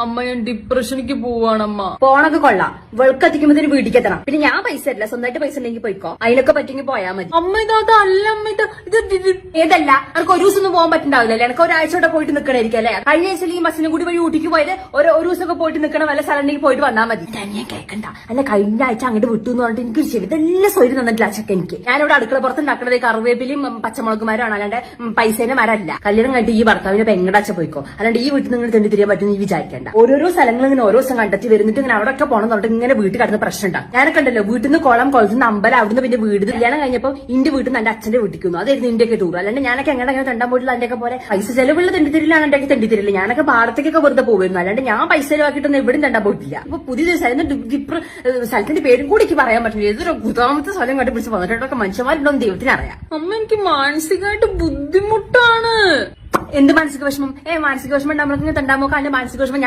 അമ്മ ഞാൻ ഡിപ്രഷനിക്ക് പോവാണമ്മ. പോണൊക്കെ കൊള്ളാം, വെളുക്കെത്തിക്കുമ്പോ വീട്ടിലേക്ക് എത്തണം. പിന്നെ ഞാൻ പൈസ തരില്ല, സ്വന്തമായിട്ട് പൈസ ഉണ്ടെങ്കിൽ പോയിക്കോ. അതിനൊക്കെ പറ്റുമെങ്കിൽ പോയാൽ മതി. അമ്മ ഇതല്ല അമ്മ ഇത് ഏതല്ല, എനിക്ക് ഒരു ദിവസം ഒന്നും പോകാൻ പറ്റുണ്ടാവില്ലല്ലേ? എനിക്ക് ഒരാഴ്ചയോടെ പോയിട്ട് നിൽക്കണായിരിക്കും അല്ലേ? കഴിഞ്ഞ ആഴ്ചയിൽ ഈ ബസ്സിനും കൂടി വഴി ഊട്ടിക്ക് പോയത് ഒരു ദിവസമൊക്കെ പോയിട്ട് നിൽക്കണം, വല്ല സ്ഥലത്തേക്ക് പോയിട്ട് വന്നാൽ മതി. ഞാൻ കേൾക്കണ്ട അല്ല, കഴിഞ്ഞ ആഴ്ച അങ്ങോട്ട് വിട്ടു എന്ന് പറഞ്ഞിട്ട് എനിക്ക് ശരി ഇതെല്ലാം സ്വയം തന്നിട്ടില്ല അച്ഛക്ക്. എനിക്ക് ഞാനിവിടെ അടുക്കള പുറത്ത് ഉണ്ടാക്കുന്നത് കറിവേപ്പിലും പച്ചമുളകുമാരാണ്, അല്ലാണ്ട് പൈസേനെ മരല്ല. കല്യാണം കഴിഞ്ഞിട്ട് ഈ ഭർത്താവിനെ പെങ്ങടാച്ച പോയിക്കോ, അല്ലാണ്ട് ഈ വീട്ടിൽ നിങ്ങൾ തെണ്ടി തിരിയാൻ പറ്റും വിചാരിക്കേണ്ട. ഓരോരോ സ്ഥലങ്ങൾ ഇങ്ങനെ ഓരോ ദിവസം കണ്ടെത്തി വരുന്നിട്ട് ഇങ്ങനെ അവിടെ പോകണം എന്നിട്ട് ഇങ്ങനെ വീട്ടിൽ കടന്ന് പ്രശ്നം ഉണ്ടാകും. ഞാനൊക്കെ ഉണ്ടല്ലോ, വീട്ടിൽ നിന്ന് കുളത്തുനിന്ന് അമ്പലം, അവിടുന്ന് പിന്നെ വീട്. കല്യാണം കഴിഞ്ഞപ്പോൾ ഇന്റെ വീട്ടിൽ നിന്ന് എന്റെ അച്ഛന്റെ വീട്ടിക്കുന്നു. അതായിരുന്നു ഇന്ത്യയൊക്കെ ടൂർ. അല്ലാണ്ട് ഞാനൊക്കെ എങ്ങനെ തെണ്ടാൻ പോയിട്ടില്ല. അതിന്റെയൊക്കെ പോലെ പൈസ ചെലവുള്ള തെണ്ടിത്തിരിലാണ് എന്റെ തെണ്ടിത്തിരില്ല. ഞാനൊക്കെ പാടത്തേക്കൊക്കെ വെറുതെ പോകുമായിരുന്നു, അല്ലാണ്ട് ഞാൻ പൈസ ചെലവാക്കിയിട്ടൊന്നും എവിടെയും തെണ്ടാൻ പോയിട്ടില്ല. ഇപ്പൊ പുതിയ സ്ഥലത്തിന്റെ പേരും കൂടി എനിക്ക് പറയാൻ പറ്റില്ല. ഏതൊരു ഗുതാമത്തെ സ്ഥലം കണ്ടുപിടിച്ച് വന്നിട്ടൊക്കെ മനുഷ്യന്മാരുണ്ടോ ദൈവത്തിനറിയാം. അമ്മ എനിക്ക് മാനസികമായിട്ട് ബുദ്ധിമുട്ടാണ്. എന്ത് മാനസിക വിഷമം? മാനസിക വിഷമം ഉണ്ടാകുമ്പോൾ തെണ്ടാൻ നോക്കാം. അതിന്റെ മാനസിക വിഷമം